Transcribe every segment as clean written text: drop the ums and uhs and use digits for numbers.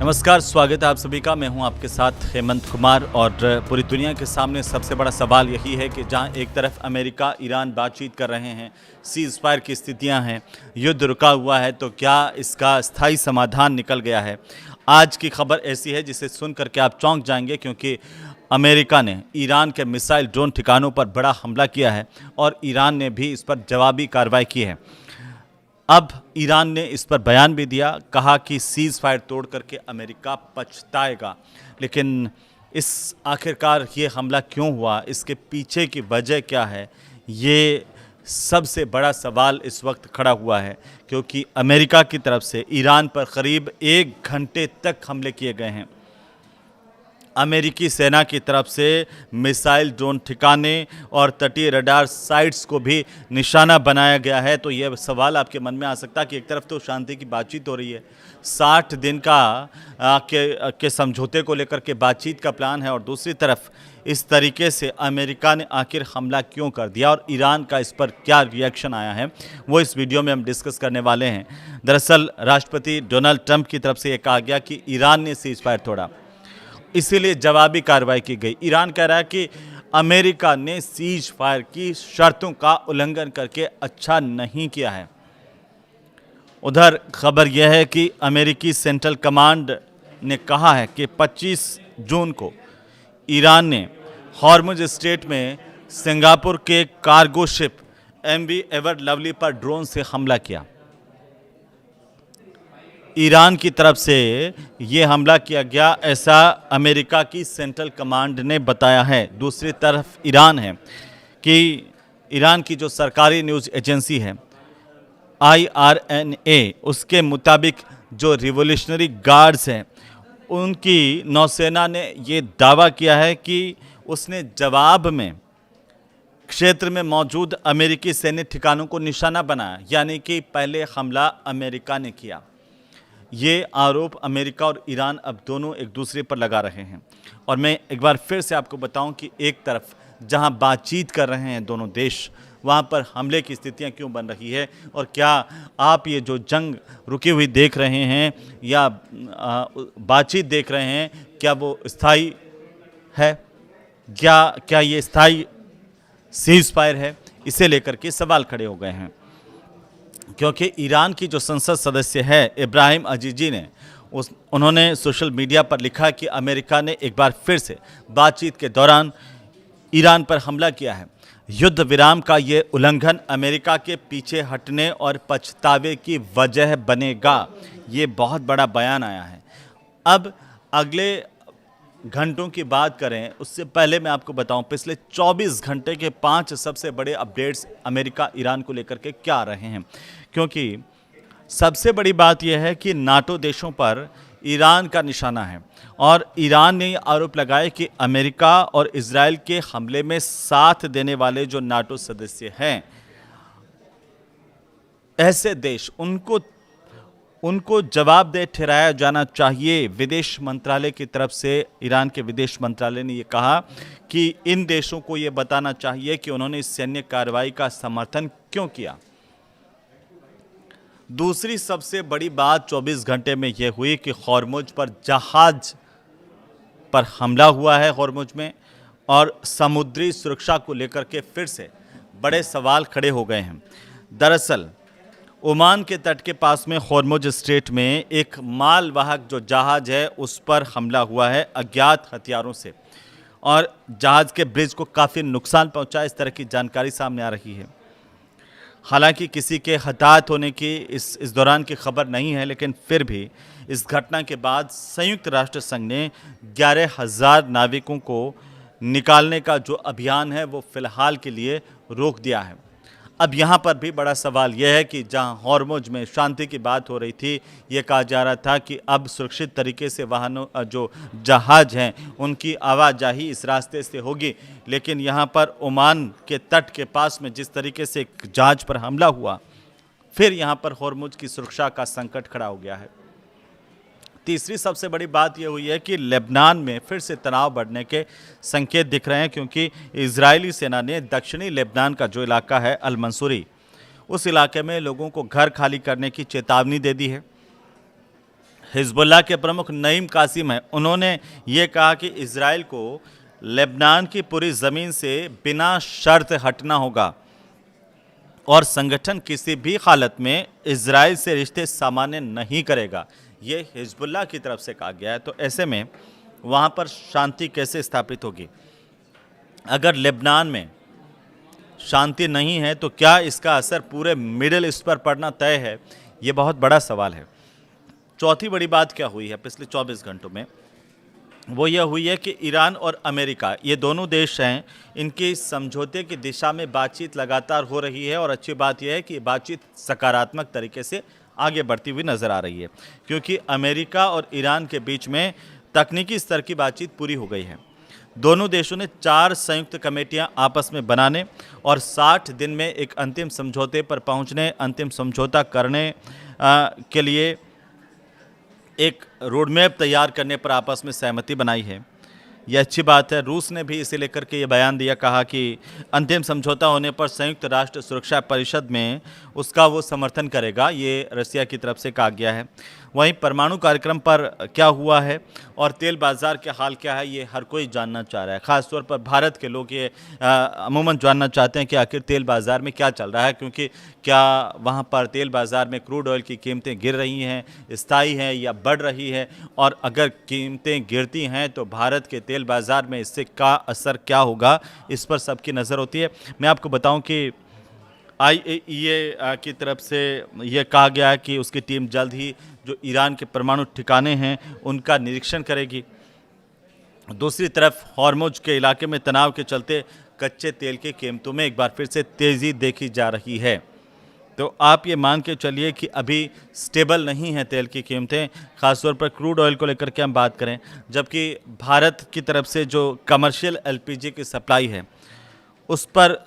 नमस्कार, स्वागत है आप सभी का। मैं हूं आपके साथ हेमंत कुमार। और पूरी दुनिया के सामने सबसे बड़ा सवाल यही है कि जहां एक तरफ अमेरिका ईरान बातचीत कर रहे हैं, सीज़ फायर की स्थितियां हैं, युद्ध रुका हुआ है, तो क्या इसका स्थायी समाधान निकल गया है? आज की खबर ऐसी है जिसे सुन करके आप चौंक जाएंगे, क्योंकि अमेरिका ने ईरान के मिसाइल ड्रोन ठिकानों पर बड़ा हमला किया है और ईरान ने भी इस पर जवाबी कार्रवाई की है। अब ईरान ने इस पर बयान भी दिया, कहा कि सीज़ फायर तोड़ करके अमेरिका पछताएगा। लेकिन इस आखिरकार ये हमला क्यों हुआ, इसके पीछे की वजह क्या है, ये सबसे बड़ा सवाल इस वक्त खड़ा हुआ है। क्योंकि अमेरिका की तरफ से ईरान पर करीब 1 घंटे तक हमले किए गए हैं। अमेरिकी सेना की तरफ से मिसाइल ड्रोन ठिकाने और तटीय रडार साइट्स को भी निशाना बनाया गया है। तो यह सवाल आपके मन में आ सकता है कि एक तरफ तो शांति की बातचीत हो रही है, 60 दिन के समझौते को लेकर के बातचीत का प्लान है, और दूसरी तरफ इस तरीके से अमेरिका ने आखिर हमला क्यों कर दिया और ईरान का इस पर क्या रिएक्शन आया है, वो इस वीडियो में हम डिस्कस करने वाले हैं। दरअसल राष्ट्रपति डोनाल्ड ट्रंप की तरफ से ये कहा गया कि ईरान ने सीज़ फायर तोड़ा, इसीलिए जवाबी कार्रवाई की गई। ईरान कह रहा है कि अमेरिका ने सीज फायर की शर्तों का उल्लंघन करके अच्छा नहीं किया है। उधर खबर यह है कि अमेरिकी सेंट्रल कमांड ने कहा है कि 25 जून को ईरान ने हॉर्मुज स्ट्रेट में सिंगापुर के cargo ship MV ever lovely पर ड्रोन से हमला किया। ईरान की तरफ से ये हमला किया गया, ऐसा अमेरिका की सेंट्रल कमांड ने बताया है। दूसरी तरफ ईरान है कि ईरान की जो सरकारी न्यूज़ एजेंसी है IRNA, उसके मुताबिक जो रिवोल्यूशनरी गार्ड्स हैं, उनकी नौसेना ने ये दावा किया है कि उसने जवाब में क्षेत्र में मौजूद अमेरिकी सैन्य ठिकानों को निशाना बनाया, यानी कि पहले हमला अमेरिका ने किया। ये आरोप अमेरिका और ईरान अब दोनों एक दूसरे पर लगा रहे हैं। और मैं एक बार फिर से आपको बताऊं कि एक तरफ जहां बातचीत कर रहे हैं दोनों देश, वहां पर हमले की स्थितियां क्यों बन रही है, और क्या आप ये जो जंग रुकी हुई देख रहे हैं या बातचीत देख रहे हैं, क्या वो स्थायी है, क्या ये स्थायी सीज़ फायर है, इसे लेकर के सवाल खड़े हो गए हैं। क्योंकि ईरान की जो संसद सदस्य है इब्राहिम अजीजी ने उन्होंने सोशल मीडिया पर लिखा कि अमेरिका ने एक बार फिर से बातचीत के दौरान ईरान पर हमला किया है। युद्ध विराम का ये उल्लंघन अमेरिका के पीछे हटने और पछतावे की वजह बनेगा। ये बहुत बड़ा बयान आया है। अब अगले घंटों की बात करें, उससे पहले मैं आपको बताऊं पिछले 24 घंटे के 5 सबसे बड़े अपडेट्स अमेरिका ईरान को लेकर के क्या आ रहे हैं। क्योंकि सबसे बड़ी बात यह है कि नाटो देशों पर ईरान का निशाना है, और ईरान ने आरोप लगाया कि अमेरिका और इजराइल के हमले में साथ देने वाले जो नाटो सदस्य हैं, ऐसे देश, उनको जवाबदेह ठहराया जाना चाहिए। विदेश मंत्रालय की तरफ से ईरान के विदेश मंत्रालय ने ये कहा कि इन देशों को ये बताना चाहिए कि उन्होंने इस सैन्य कार्रवाई का समर्थन क्यों किया। दूसरी सबसे बड़ी बात 24 घंटे में यह हुई कि हॉर्मुज पर जहाज पर हमला हुआ है हॉर्मुज में, और समुद्री सुरक्षा को लेकर के फिर से बड़े सवाल खड़े हो गए हैं। दरअसल ओमान के तट के पास में हॉर्मुज स्ट्रेट में एक मालवाहक जो जहाज है, उस पर हमला हुआ है अज्ञात हथियारों से, और जहाज के ब्रिज को काफ़ी नुकसान पहुंचा, इस तरह की जानकारी सामने आ रही है। हालांकि किसी के हताहत होने की इस दौरान की खबर नहीं है, लेकिन फिर भी इस घटना के बाद संयुक्त राष्ट्र संघ ने 11,000 नाविकों को निकालने का जो अभियान है वो फिलहाल के लिए रोक दिया है। अब यहाँ पर भी बड़ा सवाल यह है कि जहाँ हॉर्मुज में शांति की बात हो रही थी, ये कहा जा रहा था कि अब सुरक्षित तरीके से वाहनों जो जहाज हैं उनकी आवाजाही इस रास्ते से होगी, लेकिन यहाँ पर ओमान के तट के पास में जिस तरीके से एक जहाज पर हमला हुआ, फिर यहाँ पर हॉर्मुज की सुरक्षा का संकट खड़ा हो गया है। तीसरी सबसे बड़ी बात यह हुई है कि लेबनान में फिर से तनाव बढ़ने के संकेत दिख रहे हैं, क्योंकि इजरायली सेना ने दक्षिणी लेबनान का जो इलाका है अल मंसूरी, उस इलाके में लोगों को घर खाली करने की चेतावनी दे दी है। हिजबुल्लाह के प्रमुख नईम कासिम हैं, उन्होंने ये कहा कि इजराइल को लेबनान की पूरी ज़मीन से बिना शर्त हटना होगा और संगठन किसी भी हालत में इजराइल से रिश्ते सामान्य नहीं करेगा। ये हिजबुल्लाह की तरफ से कहा गया है। तो ऐसे में वहाँ पर शांति कैसे स्थापित होगी? अगर लेबनान में शांति नहीं है तो क्या इसका असर पूरे मिडिल ईस्ट पर पड़ना तय है? ये बहुत बड़ा सवाल है। चौथी बड़ी बात क्या हुई है पिछले 24 घंटों में? वो यह हुई है कि ईरान और अमेरिका, ये दोनों देश हैं, इनकी समझौते की दिशा में बातचीत लगातार हो रही है और अच्छी बात यह है कि बातचीत सकारात्मक तरीके से आगे बढ़ती हुई नज़र आ रही है, क्योंकि अमेरिका और ईरान के बीच में तकनीकी स्तर की बातचीत पूरी हो गई है। दोनों देशों ने 4 संयुक्त कमेटियां आपस में बनाने और 60 दिन में एक अंतिम समझौते पर पहुंचने, अंतिम समझौता करने के लिए एक रोडमैप तैयार करने पर आपस में सहमति बनाई है। यह अच्छी बात है। रूस ने भी इसे लेकर के ये बयान दिया, कहा कि अंतिम समझौता होने पर संयुक्त राष्ट्र सुरक्षा परिषद में उसका वो समर्थन करेगा। ये रसिया की तरफ से कहा गया है। वहीं परमाणु कार्यक्रम पर क्या हुआ है और तेल बाज़ार के हाल क्या है, ये हर कोई जानना चाह रहा है। ख़ासतौर पर भारत के लोग ये अमूमन जानना चाहते हैं कि आखिर तेल बाज़ार में क्या चल रहा है, क्योंकि क्या वहाँ पर तेल बाज़ार में क्रूड ऑयल की कीमतें गिर रही हैं, स्थायी हैं या बढ़ रही है, और अगर कीमतें गिरती हैं तो भारत के तेल बाज़ार में इससे का असर क्या होगा, इस पर सबकी नज़र होती है। मैं आपको बताऊं कि IAEA की तरफ से यह कहा गया है कि उसकी टीम जल्द ही जो ईरान के परमाणु ठिकाने हैं उनका निरीक्षण करेगी। दूसरी तरफ हॉर्मुज के इलाके में तनाव के चलते कच्चे तेल की कीमतों में एक बार फिर से तेज़ी देखी जा रही है। तो आप ये मान के चलिए कि अभी स्टेबल नहीं है तेल की कीमतें, ख़ासतौर पर क्रूड ऑयल को लेकर के हम बात करें, जबकि भारत की तरफ से जो कमर्शियल LPG की सप्लाई है उस पर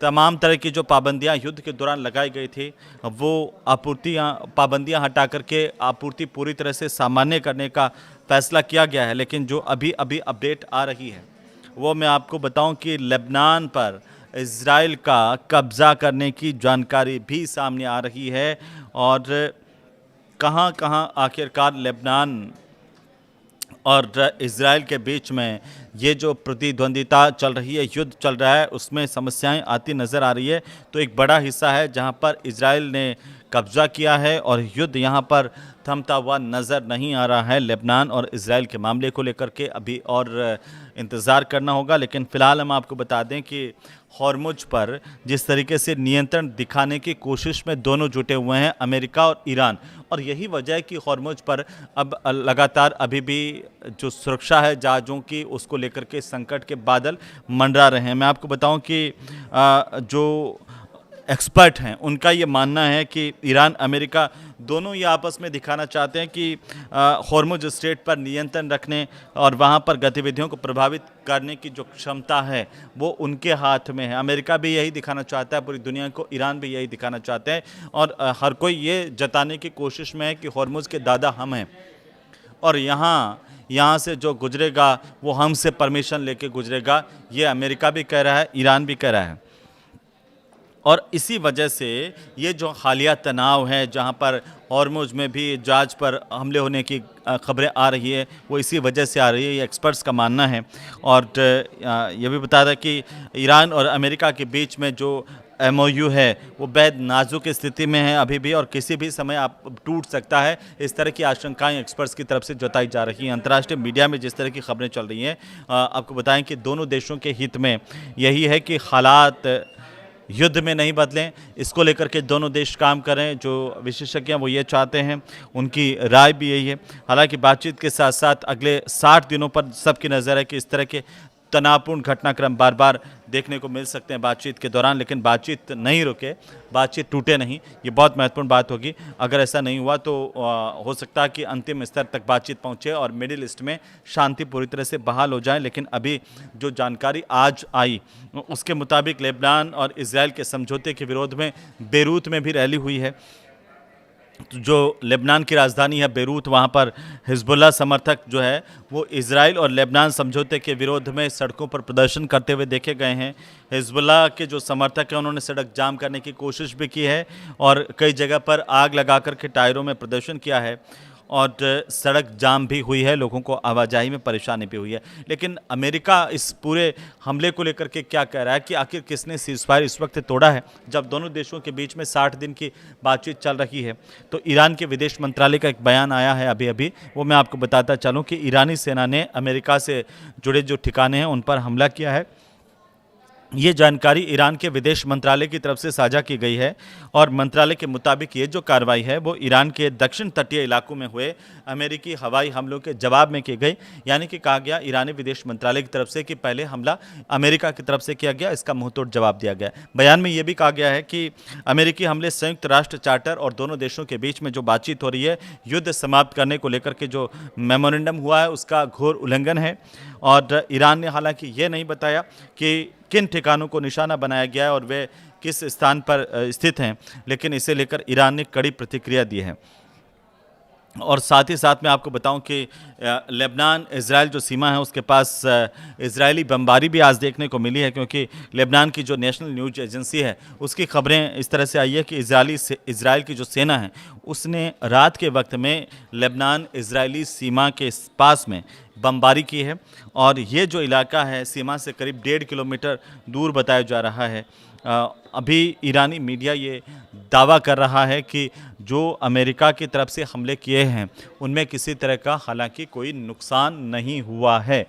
तमाम तरह की जो पाबंदियां युद्ध के दौरान लगाई गई थी, वो पाबंदियां हटा करके आपूर्ति पूरी तरह से सामान्य करने का फैसला किया गया है। लेकिन जो अभी अपडेट आ रही है वो मैं आपको बताऊं कि लेबनान पर इजराइल का कब्ज़ा करने की जानकारी भी सामने आ रही है, और कहां आखिरकार लेबनान और इजराइल के बीच में ये जो प्रतिद्वंदिता चल रही है, युद्ध चल रहा है, उसमें समस्याएं आती नज़र आ रही है। तो एक बड़ा हिस्सा है जहां पर इजराइल ने कब्ज़ा किया है और युद्ध यहां पर थमता हुआ नज़र नहीं आ रहा है। लेबनान और इजराइल के मामले को लेकर के अभी और इंतज़ार करना होगा। लेकिन फ़िलहाल हम आपको बता दें कि हॉर्मुज पर जिस तरीके से नियंत्रण दिखाने की कोशिश में दोनों जुटे हुए हैं, अमेरिका और ईरान, और यही वजह है कि हॉर्मुज पर अब लगातार अभी भी जो सुरक्षा है जहाज़ों की, उसको लेकर के संकट के बादल मंडरा रहे हैं। मैं आपको बताऊं कि जो एक्सपर्ट हैं उनका ये मानना है कि ईरान अमेरिका दोनों ये आपस में दिखाना चाहते हैं कि हॉर्मुज स्ट्रेट पर नियंत्रण रखने और वहाँ पर गतिविधियों को प्रभावित करने की जो क्षमता है वो उनके हाथ में है। अमेरिका भी यही दिखाना चाहता है पूरी दुनिया को, ईरान भी यही दिखाना चाहते हैं, और हर कोई ये जताने की कोशिश में है कि हॉर्मुज के दादा हम हैं, और यहाँ से जो गुजरेगा वो हमसे परमिशन लेके गुजरेगा। ये अमेरिका भी कह रहा है, ईरान भी कह रहा है। और इसी वजह से ये जो हालिया तनाव है, जहाँ पर हॉर्मुज में भी जहाज पर हमले होने की खबरें आ रही है, वो इसी वजह से आ रही है, ये एक्सपर्ट्स का मानना है। और ये भी बता रहा कि ईरान और अमेरिका के बीच में जो MOU है वो बेहद नाजुक स्थिति में है अभी भी, और किसी भी समय आप टूट सकता है। इस तरह की आशंकाएं एक्सपर्ट्स की तरफ से जताई जा रही हैं। अंतर्राष्ट्रीय मीडिया में जिस तरह की खबरें चल रही हैं, आपको बताएं कि दोनों देशों के हित में यही है कि हालात युद्ध में नहीं बदलें, इसको लेकर के दोनों देश काम करें। जो विशेषज्ञ हैं वो ये चाहते हैं, उनकी राय भी यही है। हालांकि बातचीत के साथ साथ अगले 60 दिनों पर सबकी नज़र है कि इस तरह के तनावपूर्ण घटनाक्रम बार बार देखने को मिल सकते हैं बातचीत के दौरान, लेकिन बातचीत नहीं रुके, बातचीत टूटे नहीं, ये बहुत महत्वपूर्ण बात होगी। अगर ऐसा नहीं हुआ तो हो सकता है कि अंतिम स्तर तक बातचीत पहुंचे और मिडिल ईस्ट में शांति पूरी तरह से बहाल हो जाए। लेकिन अभी जो जानकारी आज आई उसके मुताबिक लेबनान और इजराइल के समझौते के विरोध में बेरूत में भी रैली हुई है। जो लेबनान की राजधानी है बेरूत, वहाँ पर हिजबुल्लाह समर्थक जो है वो इजराइल और लेबनान समझौते के विरोध में सड़कों पर प्रदर्शन करते हुए देखे गए हैं। हिजबुल्लाह के जो समर्थक हैं उन्होंने सड़क जाम करने की कोशिश भी की है और कई जगह पर आग लगा कर के टायरों में प्रदर्शन किया है। और सड़क जाम भी हुई है, लोगों को आवाजाही में परेशानी भी हुई है। लेकिन अमेरिका इस पूरे हमले को लेकर के क्या कह रहा है कि आखिर किसने सीज़फायर इस वक्त तोड़ा है, जब दोनों देशों के बीच में 60 दिन की बातचीत चल रही है। तो ईरान के विदेश मंत्रालय का एक बयान आया है अभी अभी, वो मैं आपको बताता चलूँ कि ईरानी सेना ने अमेरिका से जुड़े जो ठिकाने हैं उन पर हमला किया है। ये जानकारी ईरान के विदेश मंत्रालय की तरफ से साझा की गई है और मंत्रालय के मुताबिक ये जो कार्रवाई है वो ईरान के दक्षिण तटीय इलाकों में हुए अमेरिकी हवाई हमलों के जवाब में की गई। यानी कि कहा गया ईरानी विदेश मंत्रालय की तरफ से कि पहले हमला अमेरिका की तरफ से किया गया, इसका मुंहतोड़ जवाब दिया गया। बयान में ये भी कहा गया है कि अमेरिकी हमले संयुक्त राष्ट्र चार्टर और दोनों देशों के बीच में जो बातचीत हो रही है, युद्ध समाप्त करने को लेकर के जो मेमोरेंडम हुआ है उसका घोर उल्लंघन है। और ईरान ने हालांकि ये नहीं बताया कि किन ठिकानों को निशाना बनाया गया है और वे किस स्थान पर स्थित हैं, लेकिन इसे लेकर ईरान ने कड़ी प्रतिक्रिया दी है। और साथ ही साथ मैं आपको बताऊं कि लेबनान इज़राइल जो सीमा है उसके पास इजरायली बमबारी भी आज देखने को मिली है, क्योंकि लेबनान की जो नेशनल न्यूज़ एजेंसी है उसकी खबरें इस तरह से आई है कि इजराइल की जो सेना है उसने रात के वक्त में लेबनान इजरायली सीमा के पास में बमबारी की है। और ये जो इलाका है सीमा से करीब 1.5 किलोमीटर दूर बताया जा रहा है। अभी ईरानी मीडिया ये दावा कर रहा है कि जो अमेरिका की तरफ से हमले किए हैं उनमें किसी तरह का हालांकि कोई नुकसान नहीं हुआ है,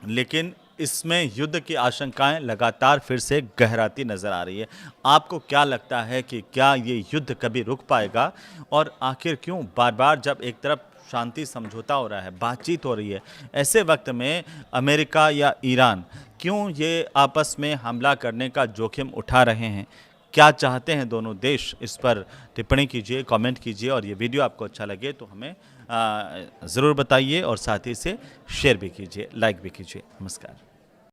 लेकिन इसमें युद्ध की आशंकाएं लगातार फिर से गहराती नज़र आ रही है। आपको क्या लगता है कि क्या ये युद्ध कभी रुक पाएगा, और आखिर क्यों बार बार जब एक तरफ शांति समझौता हो रहा है, बातचीत हो रही है, ऐसे वक्त में अमेरिका या ईरान क्यों ये आपस में हमला करने का जोखिम उठा रहे हैं? क्या चाहते हैं दोनों देश? इस पर टिप्पणी कीजिए, कमेंट कीजिए, और ये वीडियो आपको अच्छा लगे तो हमें ज़रूर बताइए और साथ ही इसे शेयर भी कीजिए, लाइक भी कीजिए। नमस्कार।